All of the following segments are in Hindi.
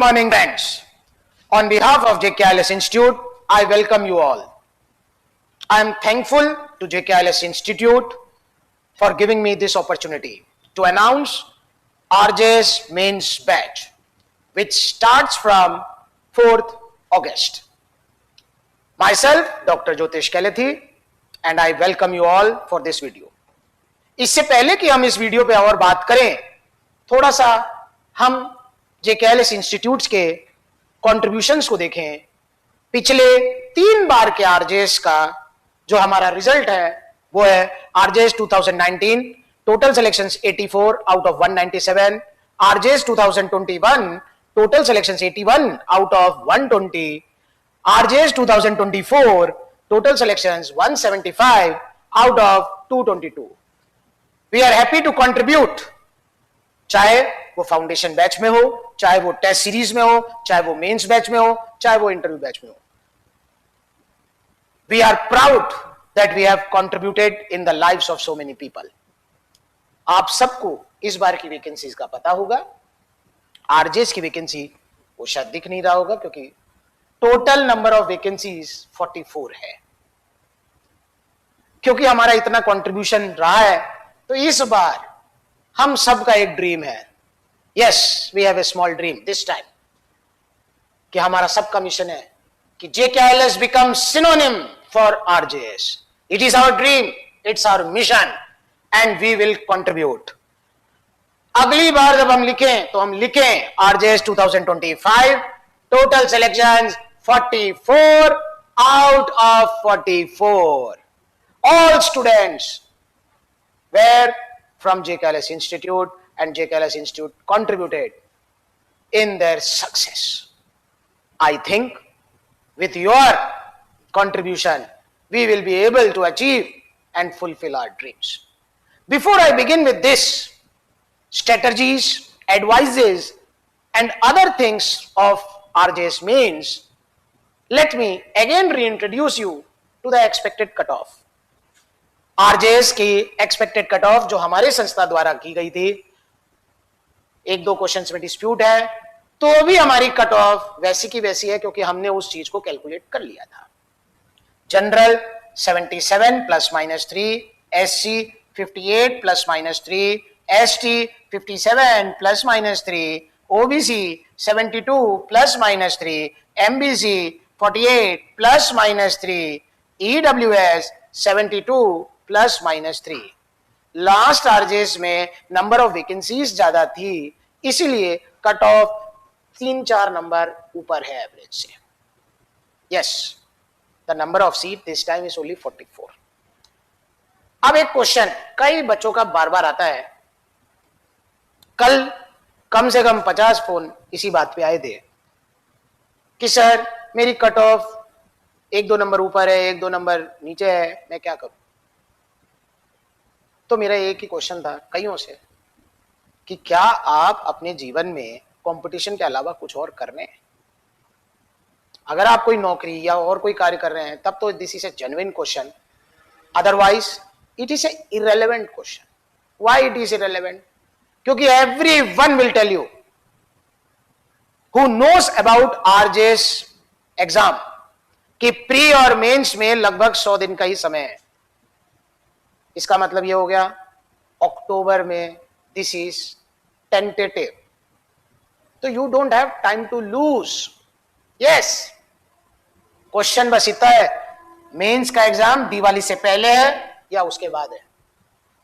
morning, friends. On behalf of JKILS Institute, I welcome you all. I am thankful to JKILS Institute for giving me this opportunity to announce RJS mains batch, which starts from 4th August. Myself, Dr. Jyotish Kalathi, and I welcome you all for this video. इससे पहले कि हम इस वीडियो पे और बात करें, थोड़ा सा हम JKILS इंस्टीट्यूट्स के कंट्रीब्यूशंस को देखें। पिछले 3 बार के आरजेएस का जो हमारा रिजल्ट है वो है RJS 2019 total selections 84 out of 197, RJS 2021 total selections 81 out of 120, RJS 2024 total selections 175 out of 222। We are happy to contribute, चाहे वो फाउंडेशन बैच में हो, चाहे वो टेस्ट सीरीज में हो, चाहे वो मेंस बैच में हो, चाहे वो इंटरव्यू बैच में हो। We are proud that we have contributed in the lives of so many people. आप सबको इस बार की वैकेंसीज का पता होगा। आरजेएस की वैकेंसी वो शायद दिख नहीं रहा होगा क्योंकि टोटल नंबर ऑफ वैकेंसीज 44 है। क्योंकि हमारा इतना कंट्रीब्यूशन रहा है तो इस बार हम सब का एक ड्रीम है, yes we have a small dream this time, कि हमारा सबका मिशन है कि JKILS become synonym for RJS। It is our dream, it's our mission and we will contribute. अगली बार जब हम लिखें तो हम लिखें RJS 2025 total selections 44 out of 44। All students were from JKILS Institute and JKILS Institute contributed in their success. I think with your contribution, we will be able to achieve and fulfill our dreams. Before I begin with this, strategies, advices, and other things of RJS mains, let me again reintroduce you to the expected cutoff. RJS की एक्सपेक्टेड कट ऑफ जो हमारे संस्था द्वारा की गई थी, 1-2 क्वेश्चंस में डिस्प्यूट है, तो भी हमारी कट ऑफ वैसी की वैसी है क्योंकि हमने उस चीज को कैलकुलेट कर लिया था। General 77 ±3, SC 58 ±3, ST 57 ±3, OBC 72 ±3, MBC 48 ±3, EWS 72 ±3। Last RJS में नंबर ऑफ वैकेंसीज ज्यादा थी, इसीलिए कट ऑफ 3-4 नंबर ऊपर है एवरेज से। Yes, the number of seat this time is only 44। अब एक क्वेश्चन कई बच्चों का बार बार आता है, कल कम से कम 50 फोन इसी बात पे आए थे कि सर मेरी कट ऑफ 1-2 नंबर ऊपर है, 1-2 नंबर नीचे है, मैं क्या करूं। तो मेरा एक ही क्वेश्चन था कईयों से कि क्या आप अपने जीवन में कंपटीशन के अलावा कुछ और कर रहे हैं? अगर आप कोई नौकरी या और कोई कार्य कर रहे हैं तब तो this is a genuine question, otherwise it is a irrelevant question. Why it is irrelevant? क्योंकि everyone will tell you who knows about RJS exam कि प्री और मेंस में लगभग 100 दिन का ही समय है। इसका मतलब यह हो गया अक्टूबर में दिस इज टेंटेटिव, तो you don't have time to lose. Yes, question बस इतना है, मेंस का एग्जाम दिवाली से पहले है या उसके बाद है।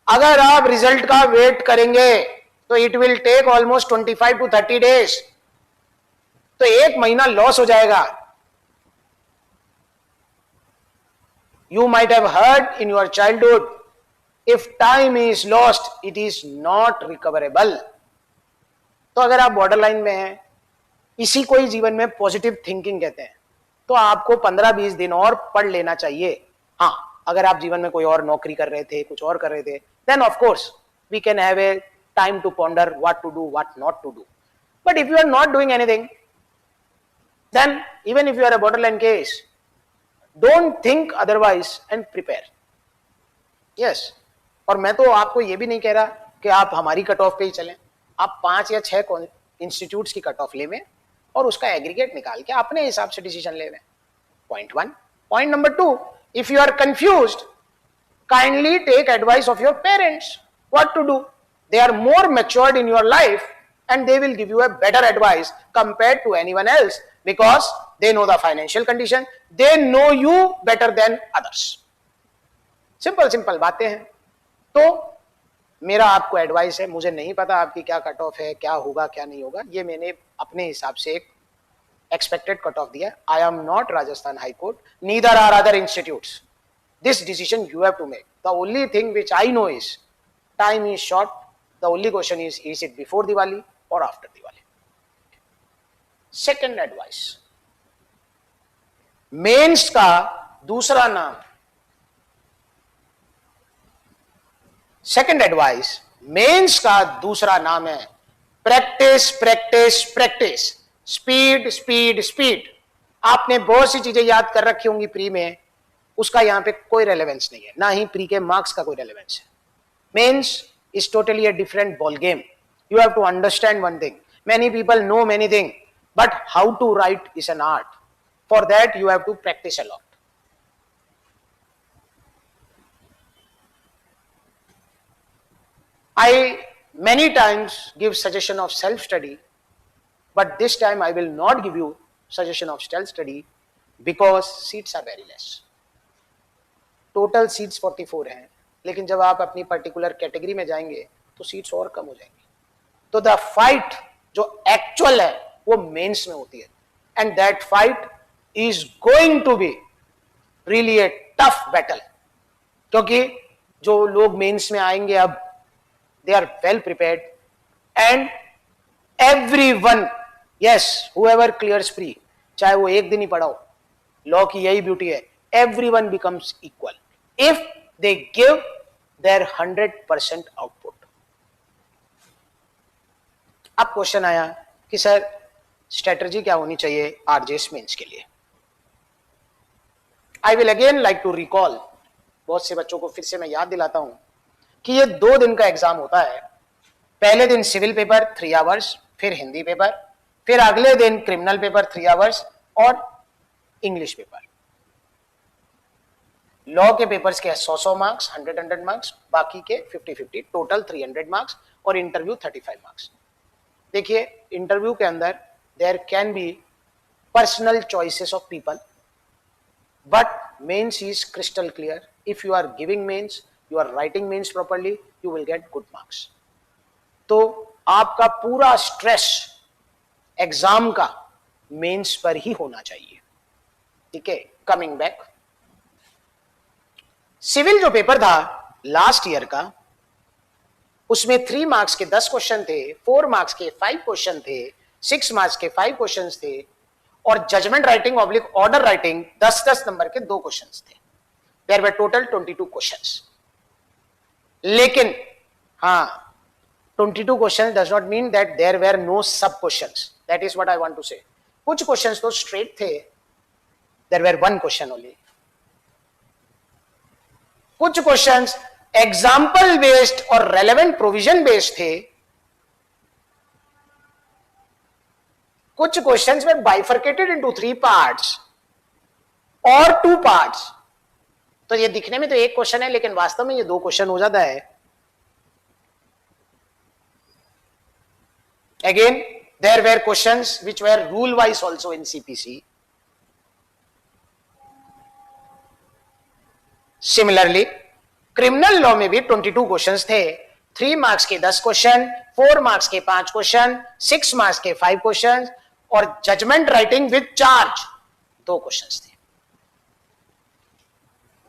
अगर आप रिजल्ट का वेट करेंगे तो it will take almost 25 to 30 days, तो 1 महीना लॉस हो जाएगा। You might have heard in your childhood, if time is lost, it is not recoverable. तो अगर आप बॉर्डर लाइन में हैं, इसी को ही जीवन में पॉजिटिव थिंकिंग कहते हैं, तो आपको 15-20 दिन और पढ़ लेना चाहिए। हाँ, अगर आप जीवन में कोई और नौकरी कर रहे थे, कुछ और कर रहे थे, then of course we can have a time to ponder what to do, what not to do. But if you are not doing anything, then even if you are a borderline case, don't think otherwise and prepare. Yes, और मैं तो आपको ये भी नहीं कह रहा कि आप हमारी कट ऑफ पे ही चलें, आप 5 या 6 इंस्टीट्यूट्स की कट ऑफ ले में और उसका एग्रीगेट निकाल के अपने हिसाब से डिसीजन ले लें। Point 1। Point number 2, if you are confused, kindly take advice of your parents what to do. They are more matured in your life and they will give you a better advice compared to anyone else because they know the financial condition, they know you better than others. Simple बातें हैं। तो मेरा आपको एडवाइस है, मुझे नहीं पता आपकी क्या कट ऑफ है, क्या होगा क्या नहीं होगा, ये मैंने अपने हिसाब से एक एक्सपेक्टेड कट ऑफ दिया। I am not Rajasthan high court, neither are other institutes. This decision you have to make. The only thing which I know is time is short. The only question is it before Diwali or after Diwali? Second advice, mains का दूसरा नाम, सेकंड एडवाइस, मेंस का दूसरा नाम है practice practice practice, speed speed speed. आपने बहुत सी चीजें याद कर रखी होंगी प्री में, उसका यहां पे कोई रेलेवेंस नहीं है, ना ही प्री के मार्क्स का कोई रेलेवेंस है। Mains is totally a different ball game. You have to understand one thing, many people know many thing but how to write is an art. For that you have to practise a lot. I many times give suggestion of self study, but this time I will not give you suggestion of self study because seats are very less. Total seats 44 हैं, लेकिन जब आप अपनी पर्टिकुलर कैटेगरी में जाएंगे तो सीट्स और कम हो जाएंगी। तो द फाइट जो एक्चुअल है वो मेंस में होती है, and that fight is going to be really a tough battle, क्योंकि जो लोग मेंस में आएंगे अब they are well prepared and everyone, yes, whoever clears pre, चाहे वो एक दिन ही पढ़ा हो, लॉ की यही ब्यूटी है, everyone becomes equal if they give their 100% output. अब क्वेश्चन आया कि सर स्ट्रेटजी क्या होनी चाहिए आरजेएस मेंस के लिए। I will again like to recall, बहुत से बच्चों को फिर से मैं याद दिलाता हूं कि ये 2 दिन का एग्जाम होता है। पहले दिन सिविल पेपर 3 आवर्स, फिर हिंदी पेपर, फिर अगले दिन क्रिमिनल पेपर 3 आवर्स और इंग्लिश पेपर। लॉ के पेपर्स के 100 मार्क्स, 100 मार्क्स, बाकी के 50-50, टोटल 300 मार्क्स और इंटरव्यू 35 मार्क्स। देखिए इंटरव्यू के अंदर there can be personal choices of people, but mains is crystal clear. If you are giving mains, you are writing mains properly, you will get good marks. तो आपका पूरा स्ट्रेस एग्जाम का मेंस पर ही होना चाहिए। ठीक है, कमिंग बैक, सिविल जो पेपर था लास्ट ईयर का, उसमें 3 मार्क्स के 10 क्वेश्चन थे, 4 मार्क्स के 5 क्वेश्चन थे, 6 मार्क्स के 5 क्वेश्चंस थे, और judgment writing oblique order writing 10-10 number के 2 क्वेश्चंस थे। There were total 22 questions. लेकिन हाँ, 22 questions does not mean that there were no sub questions, that is what I want to say. कुछ क्वेश्चंस तो स्ट्रेट थे, देयर वर 1 क्वेश्चन ओनली। कुछ क्वेश्चंस एग्जाम्पल बेस्ड और रेलेवेंट प्रोविजन बेस्ड थे, कुछ क्वेश्चंस में बाइफर्केटेड इनटू 3 पार्ट्स और 2 पार्ट्स। तो ये दिखने में तो एक क्वेश्चन है, लेकिन वास्तव में ये 2 क्वेश्चन हो जाता है। Again there were questions which were rule wise also in CPC. Similarly criminal law में भी 22 क्वेश्चंस थे, 3 मार्क्स के 10 क्वेश्चन, 4 मार्क्स के 5 क्वेश्चन, 6 मार्क्स के 5 क्वेश्चन और judgment writing with charge 2 questions थे।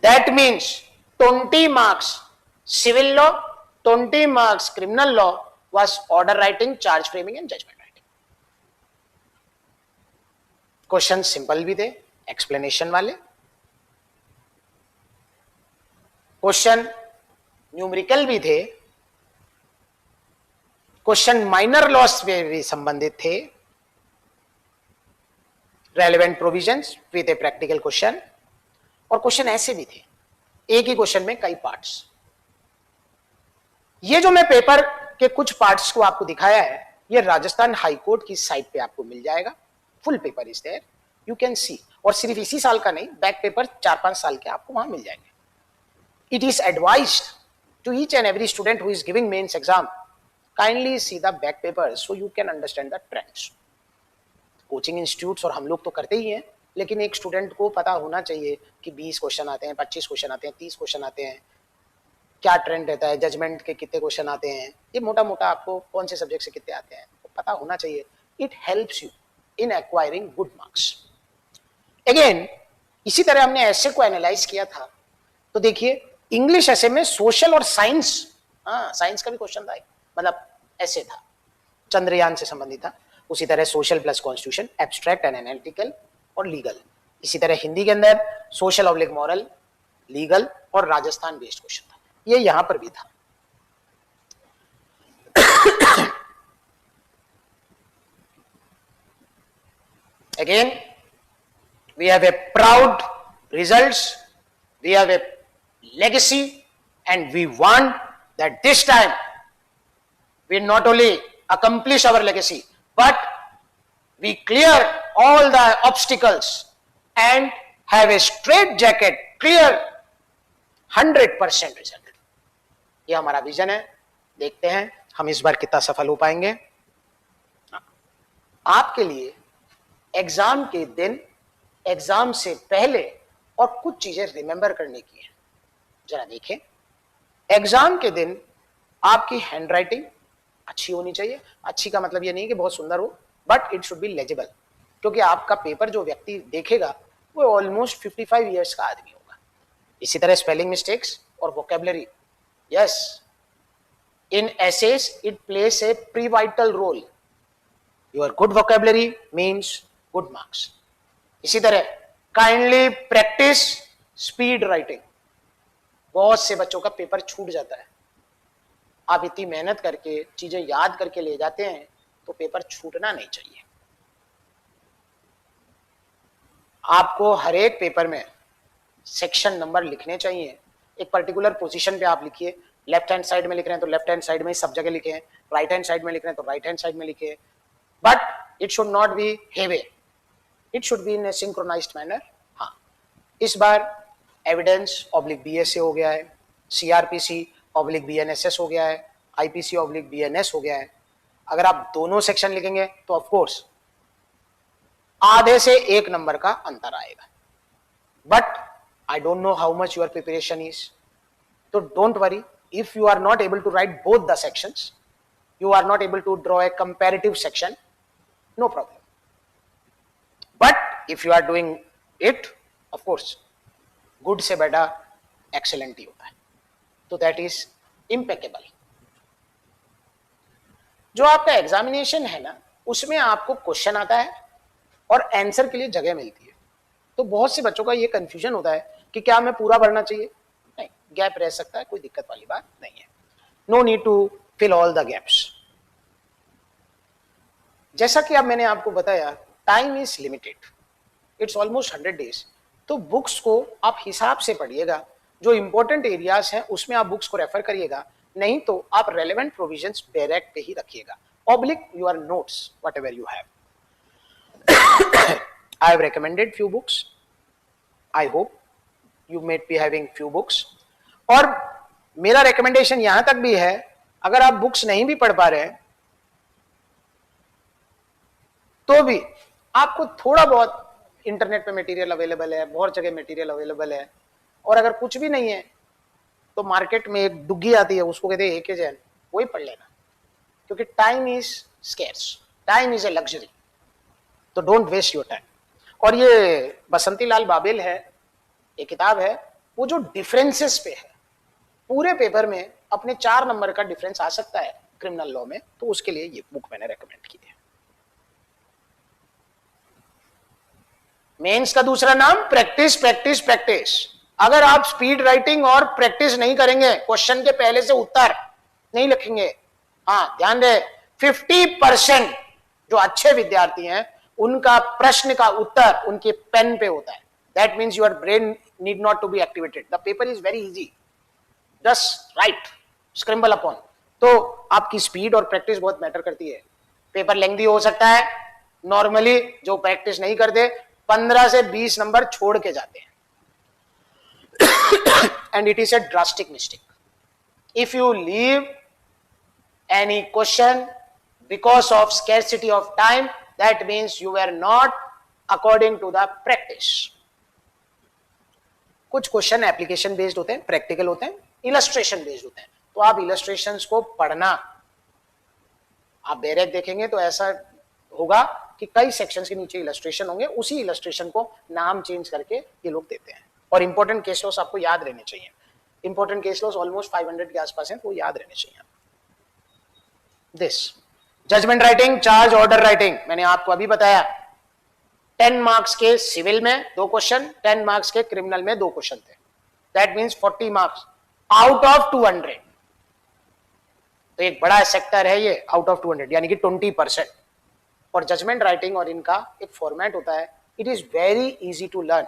That means 20 marks civil law, 20 marks criminal law was order writing, charge framing and judgment writing. Question simple भी थे, एक्सप्लेनेशन वाले, क्वेश्चन न्यूमेरिकल भी थे, क्वेश्चन माइनर लॉस से भी संबंधित थे, relevant provisions with a practical question, और क्वेश्चन ऐसे भी थे, एक ही क्वेश्चन में कई पार्ट्स। ये जो मैं पेपर के कुछ पार्ट्स को आपको दिखाया है, ये राजस्थान हाई कोर्ट की साइट पे आपको मिल जाएगा। Full paper is there, you can see. और सिर्फ इसी साल का नहीं, बैक पेपर 4-5 साल के आपको वहां मिल जाएंगे। It is advised to each and every student who is giving mains exam, kindly see the back paper so you can understand the trends. Coaching institutes और हम लोग तो करते ही हैं, लेकिन एक स्टूडेंट को पता होना चाहिए कि 20 क्वेश्चन आते हैं, 25 क्वेश्चन आते हैं, 30 क्वेश्चन आते हैं, क्या ट्रेंड रहता है, जजमेंट के कितने क्वेश्चन आते हैं, ये मोटा मोटा आपको कौन से सब्जेक्ट से कितने आते हैं तो पता होना चाहिए। It helps you in acquiring good marks. Again इसी तरह हमने ऐसे को एनालाइज किया था, तो देखिए इंग्लिश ऐसे में सोशल और साइंस, साइंस का भी क्वेश्चन था, मतलब ऐसे था, चंद्रयान से संबंधित था। उसी तरह social plus constitution, abstract and analytical और लीगल। इसी तरह हिंदी के अंदर सोशल ऑब्लिक मॉरल, लीगल और राजस्थान बेस्ड क्वेश्चन था, ये यहां पर भी था। Again we have a proud results, we have a legacy, and we want that this time we not only accomplish our legacy but we clear all the obstacles and have a straight jacket, clear 100% result। ये हमारा विजन है, देखते हैं हम इस बार कितना सफल हो पाएंगे। आपके लिए एग्जाम के दिन, एग्जाम से पहले और कुछ चीजें रिमेंबर करने की है, जरा देखें। एग्जाम के दिन आपकी हैंडराइटिंग अच्छी होनी चाहिए। अच्छी का मतलब ये नहीं कि बहुत सुंदर हो, but it should B legible, क्योंकि आपका पेपर जो व्यक्ति देखेगा वो ऑलमोस्ट 55 ईयर्स का आदमी होगा। इसी तरह स्पेलिंग मिस्टेक्स और vocabulary, yes, in essays it place a pivotal role. Your good vocabulary means good marks. इसी तरह काइंडली प्रैक्टिस स्पीड राइटिंग। बहुत से बच्चों का पेपर छूट जाता है, आप इतनी मेहनत करके चीजें याद करके ले जाते हैं तो पेपर छूटना नहीं चाहिए। आपको हर एक पेपर में सेक्शन नंबर लिखने चाहिए। एक पर्टिकुलर पोजीशन पे आप लिखिए, लेफ्ट हैंड साइड में लिख रहे हैं तो लेफ्ट हैंड साइड में सब जगह लिखें, राइट हैंड साइड में लिख रहे हैं तो राइट हैंड साइड में लिखें, but it should not be heavy, it should be in a synchronised manner. हाँ, इस बार एविडेंस ऑब्लिक बीएसए हो गया है, सीआरपीसी ऑब्लिक बीएनएसएस हो गया है, आईपीसी ऑब्लिक बीएनएस हो गया है। अगर आप दोनों सेक्शन लिखेंगे तो ऑफ कोर्स आधे से 1 नंबर का अंतर आएगा, but I don't know how much your preparation is, तो don't worry if you are not able to write both the sections, you are not able to draw a comparative section, no problem, but if you are doing it, of course good से बेटा excellent ही होता है, तो that is impeccable। जो आपका एग्जामिनेशन है ना, उसमें आपको क्वेश्चन आता है और आंसर के लिए जगह मिलती है। तो बहुत से बच्चों का ये कंफ्यूजन होता है कि क्या मैं पूरा भरना चाहिए, नहीं, गैप रह सकता है, कोई दिक्कत वाली बात नहीं है। No need to fill all the gaps. जैसा कि अब मैंने आपको बताया, time is limited, it's almost 100 days. तो बुक्स को आप हिसाब से पढ़िएगा, जो इंपॉर्टेंट एरियाज हैं उसमें आप बुक्स को रेफर करिएगा, नहीं तो आप रेलेवेंट प्रोविजंस बैरक पे ही रखिएगा, oblique your notes what ever you have. I have recommended few books. I hope you may be having few books. और मेरा रिकमेंडेशन यहां तक भी है, अगर आप बुक्स नहीं भी पढ़ पा रहे हैं तो भी आपको थोड़ा बहुत इंटरनेट पे मटेरियल अवेलेबल है, बहुत जगह मटेरियल अवेलेबल है, और अगर कुछ भी नहीं है तो मार्केट में एक डुग्गी आती है, उसको कहते हैं एक जैन, वही पढ़ लेना, क्योंकि time is scarce, time is a luxury, तो डोंट वेस्ट योर टाइम। और ये बसंती लाल बाबेल है, एक किताब है, वो जो डिफरेंसेस पे है, पूरे पेपर में अपने 4 नंबर का डिफरेंस आ सकता है क्रिमिनल लॉ में, तो उसके लिए ये बुक मैंने रेकमेंड की है। मेंस का दूसरा नाम प्रैक्टिस प्रैक्टिस प्रैक्टिस। अगर आप स्पीड राइटिंग और प्रैक्टिस नहीं करेंगे, क्वेश्चन के पहले से उत्तर नहीं लिखेंगे, हाँ ध्यान रहे, 50% जो अच्छे विद्यार्थी हैं उनका प्रश्न का उत्तर उनके पेन पे होता है। That means your brain need not to be activated, the paper is very easy, just write, scribble upon. तो आपकी स्पीड और प्रैक्टिस बहुत मैटर करती है। पेपर लेंथी हो सकता है, नॉर्मली जो प्रैक्टिस नहीं करते 15 से 20 नंबर छोड़ के जाते हैं, and it is a drastic mistake. If you leave any question because of scarcity of time, that means you are not according to the practice. कुछ क्वेश्चन एप्लीकेशन बेस्ड होते हैं, प्रैक्टिकल होते हैं, इलस्ट्रेशन बेस्ड होते हैं. तो आप इलस्ट्रेशंस को पढ़ना, आप बैरेक देखेंगे तो ऐसा होगा कि कई सेक्शंस के नीचे इलस्ट्रेशन होंगे, उसी इलस्ट्रेशन को नाम चेंज करके ये लोग देते हैं. और इंपॉर्टेंट केस लॉस आपको याद रहने चाहिए. इंपॉर्टेंट केस लॉस ऑलमोस्ट 500 के आसपास हैं, तो याद रहने चाहिए. This judgement writing, charge order writing, मैंने आपको अभी बताया 10 मार्क्स के सिविल में 2 क्वेश्चन, 10 मार्क्स के क्रिमिनल में 2 क्वेश्चन थे. That means 40 marks out of 200. तो एक बड़ा सेक्टर है ये, आउट ऑफ 200 यानी कि 20%. और जजमेंट राइटिंग और इनका एक फॉर्मेट होता है. It is very easy to learn.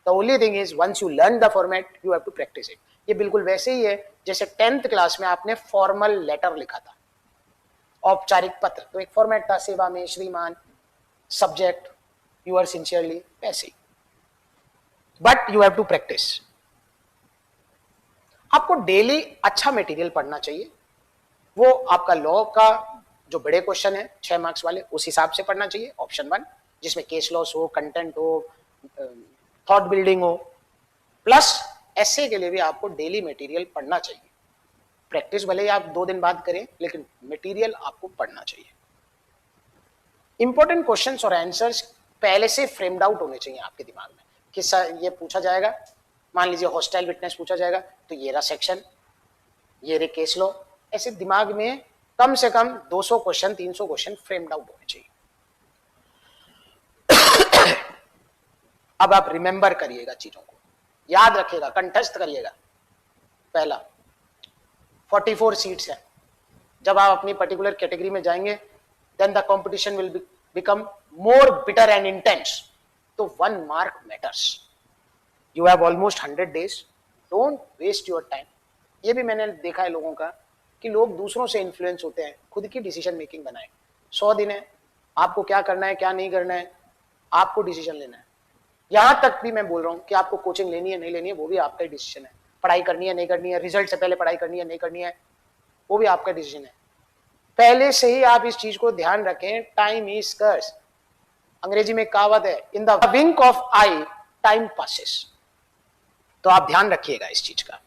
The only thing is once you learn the format you have to practise it. ये बिल्कुल वैसे ही है जैसे 10th क्लास में आपने फॉर्मल लेटर लिखा था, औपचारिक पत्र. तो एक फॉर्मेट था, सेवा में श्रीमान, सब्जेक्ट यू आर सिंसियरली, वैसे. But you have to practise. आपको डेली अच्छा मटेरियल पढ़ना चाहिए. वो आपका लॉ का जो बड़े क्वेश्चन है 6 मार्क्स वाले, उस हिसाब से पढ़ना चाहिए. ऑप्शन 1 जिसमें केस लॉस हो, कंटेंट हो, थॉट बिल्डिंग हो, प्लस एसए के लिए भी आपको डेली मटेरियल पढ़ना चाहिए. प्रैक्टिस भले ही आप 2 दिन बाद करें, लेकिन मटेरियल आपको पढ़ना चाहिए. इंपॉर्टेंट क्वेश्चंस और आंसर्स पहले से फ्रेम्ड आउट होने चाहिए आपके दिमाग में कि सर ये पूछा जाएगा, मान लीजिए हॉस्टाइल विटनेस पूछा जाएगा तो ये रहा सेक्शन, ये रे केस लॉ. ऐसे दिमाग में कम से कम 200 क्वेश्चन, 300 क्वेश्चन फ्रेम्ड आउट होने चाहिए. अब आप रिमेंबर करिएगा, चीजों को याद रखिएगा, कंठस्थ करिएगा. पहला 44 सीट्स है. जब आप अपनी पर्टिकुलर कैटेगरी में जाएंगे then the competition will become more bitter and intense. तो 1 mark matters. You have almost 100 days. Don't waste your time. ये भी मैंने देखा है लोगों का कि लोग दूसरों से इन्फ्लुएंस होते हैं, खुद की डिसीजन मेकिंग बनाए. 100 दिन है, आपको क्या करना है क्या नहीं करना है आपको डिसीजन लेना है. यहां तक भी मैं बोल रहा हूं कि आपको कोचिंग लेनी है नहीं लेनी है वो भी आपका ही डिसीजन है. पढ़ाई करनी है नहीं करनी है, रिजल्ट से पहले पढ़ाई करनी है नहीं करनी है, वो भी आपका डिसीजन है. पहले से ही आप इस चीज को ध्यान रखें. Time is scarce. अंग्रेजी में कहावत है, in the wink of eye time passes. तो आप ध्यान रखिएगा इस चीज का.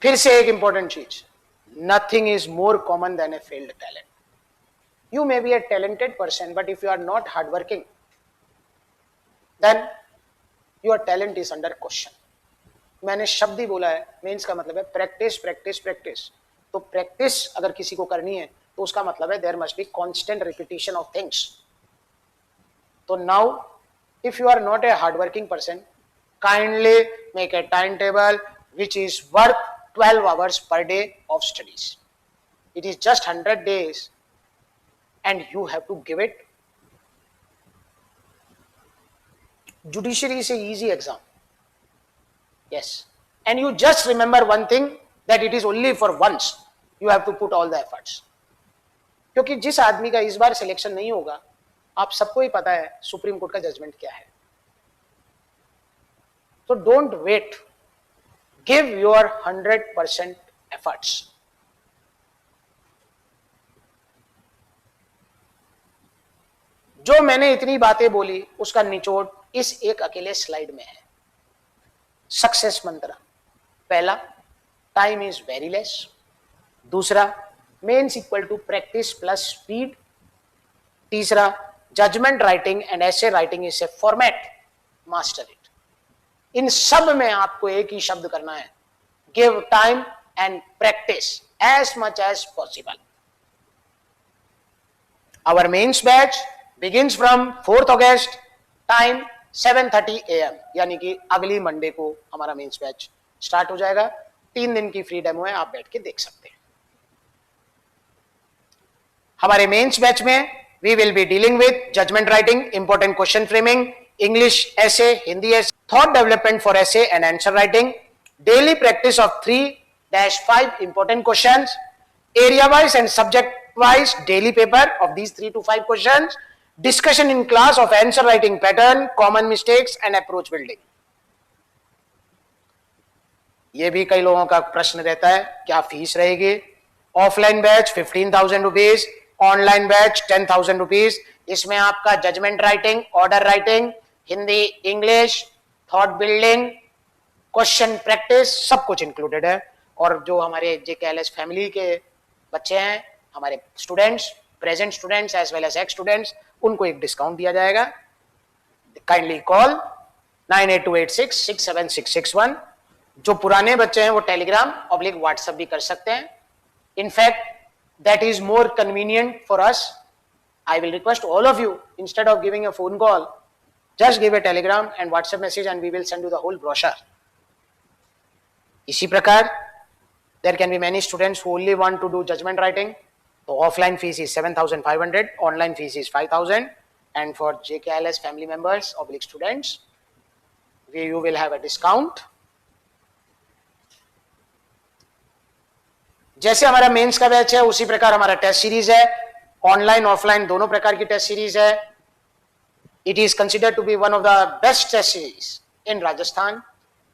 फिर से एक इंपॉर्टेंट चीज, nothing is more common than a failed talent. You may be a talented person but if you are not hard working then your talent is under question. मैंने शब्द ही बोला है, मीन्स का मतलब है प्रैक्टिस प्रैक्टिस प्रैक्टिस. तो प्रैक्टिस अगर किसी को करनी है तो उसका मतलब है there must be constant repetition of things. तो now if you are not a hard working person, kindly make a time table which is worth 12 hours per day of studies. It is just 100 days and you have to give it. Judiciary is a easy exam. Yes. And you just remember one thing, that it is only for once. You have to put all the efforts. क्योंकि जिस आदमी का इस बार सिलेक्शन नहीं होगा, आप सबको ही पता है सुप्रीम कोर्ट का जजमेंट क्या है. तो don't wait. Give your 100% efforts. जो मैंने इतनी बातें बोली उसका निचोड़ इस एक अकेले स्लाइड में है. सक्सेस मंत्र. पहला, टाइम इज वेरी लेस. दूसरा, mains equal to practice plus speed. तीसरा, judgment writing and essay writing is a format. Master it. इन सब में आपको एक ही शब्द करना है, give time and practice as much as possible. Our mains batch begins from 4th August. Time 7:30 AM, यानी कि अगली मंडे को हमारा मेंस बैच स्टार्ट हो जाएगा. 3 दिन की फ्री डेमो है, आप बैठ के देख सकते हैं. हमारे मेंस बैच में we will be dealing with judgement writing, important question framing, English essay, Hindi essay, thought development for essay and answer writing, daily practice of 3-5 important questions, area wise and subject wise daily paper of these 3 to 5 questions, discussion in class of answer writing pattern, common mistakes and approach building. ये भी कई लोगों का प्रश्न रहता है, क्या फीस रहेगी? Offline batch 15,000 rupees, online batch 10,000 rupees. इसमें आपका judgement writing, order writing, Hindi, English, thought building, question practice, सब कुछ इंक्लूडेड है. और जो हमारे JKLS फैमिली के बच्चे हैं, हमारे students, present students as well as ex students, उनको एक डिस्काउंट दिया जाएगा. Kindly call 9828667661. जो पुराने बच्चे हैं वो टेलीग्राम ऑब्लिक व्हाट्सएप भी कर सकते हैं. In fact that is more convenient for us. I will request all of you, instead of giving a phone call, just give a telegram and WhatsApp message and we will send you the whole brochure. इसी प्रकार there can be many students who only want to do judgment writing. So offline fees is 7,500, online fees is 5,000, and for JKLS family members, oblique students, you will have a discount. जैसे हमारा मेंस का बैच है उसी प्रकार हमारा टेस्ट सीरीज है. ऑनलाइन ऑफलाइन दोनों प्रकार की टेस्ट सीरीज है. It is considered to be one of the best test series in Rajasthan.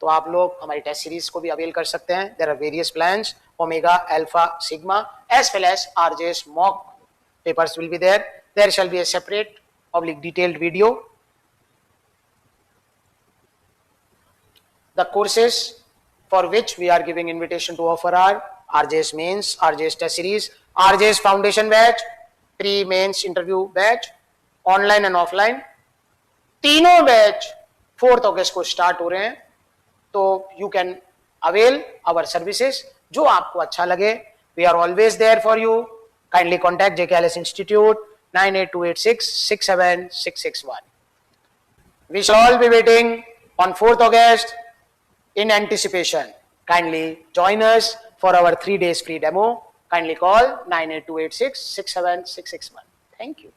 तो आप लोग हमारी टेस्ट सीरीज को भी अवेल कर सकते हैं. There are various plans, Omega, Alpha, Sigma, as well as RJS mock papers will be there. There shall be a separate oblique detailed video. The courses for which we are giving invitation to offer are RJS Mains, RJS Test Series, RJS Foundation Batch, Pre-Mains Interview Batch, Online and Offline. तीनों बैच 4th अगस्त को स्टार्ट हो रहे हैं. तो you can avail our services, जो आपको अच्छा लगे. We are always there for you. Kindly contact JKLS institute 9828667661. We shall all be waiting on 4th August in anticipation. Kindly join us for our 3 days free demo. Kindly call 9828667661. Thank you.